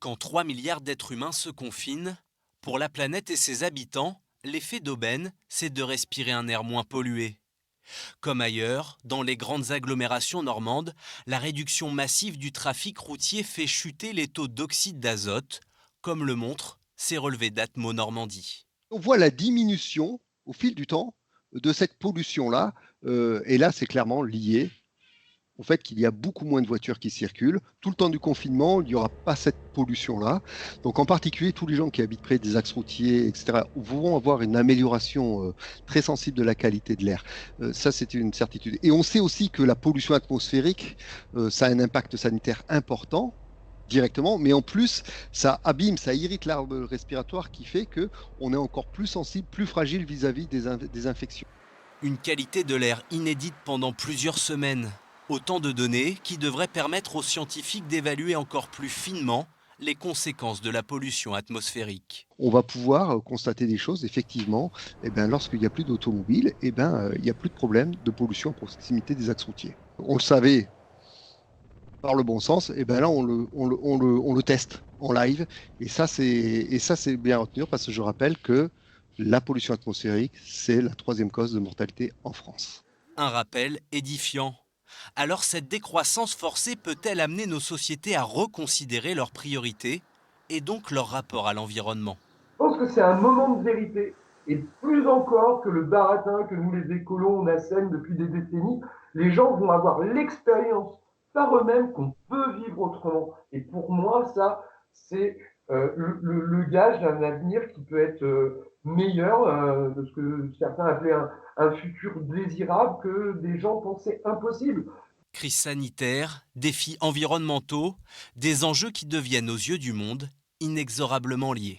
Quand 3 milliards d'êtres humains se confinent, pour la planète et ses habitants, l'effet d'aubaine, c'est de respirer un air moins pollué. Comme ailleurs, dans les grandes agglomérations normandes, la réduction massive du trafic routier fait chuter les taux d'oxyde d'azote, comme le montrent ces relevés d'Atmo Normandie. On voit la diminution au fil du temps de cette pollution-là, et là, c'est clairement lié au fait qu'il y a beaucoup moins de voitures qui circulent. Tout le temps du confinement, il n'y aura pas cette pollution-là. Donc en particulier, tous les gens qui habitent près des axes routiers, etc., vont avoir une amélioration très sensible de la qualité de l'air. Ça, c'est une certitude. Et on sait aussi que la pollution atmosphérique, ça a un impact sanitaire important directement, mais en plus, ça abîme, ça irrite l'arbre respiratoire qui fait que on est encore plus sensible, plus fragile vis-à-vis des infections. Une qualité de l'air inédite pendant plusieurs semaines. Autant de données qui devraient permettre aux scientifiques d'évaluer encore plus finement les conséquences de la pollution atmosphérique. On va pouvoir constater des choses, effectivement, eh ben, lorsqu'il n'y a plus d'automobiles, eh ben, il n'y a plus de problème de pollution à proximité des axes routiers. On le savait par le bon sens, et ben là, on le teste en live. Et ça, c'est bien à retenir parce que je rappelle que la pollution atmosphérique, c'est la troisième cause de mortalité en France. Un rappel édifiant. Alors cette décroissance forcée peut-elle amener nos sociétés à reconsidérer leurs priorités et donc leur rapport à l'environnement? Je pense que c'est un moment de vérité, et plus encore que le baratin que nous les écolos on assène depuis des décennies, les gens vont avoir l'expérience par eux-mêmes qu'on peut vivre autrement. Et pour moi, ça, c'est le gage d'un avenir qui peut être meilleur, de ce que certains appelaient un futur désirable, que des gens pensaient impossible. Crise sanitaire, défis environnementaux, des enjeux qui deviennent aux yeux du monde inexorablement liés.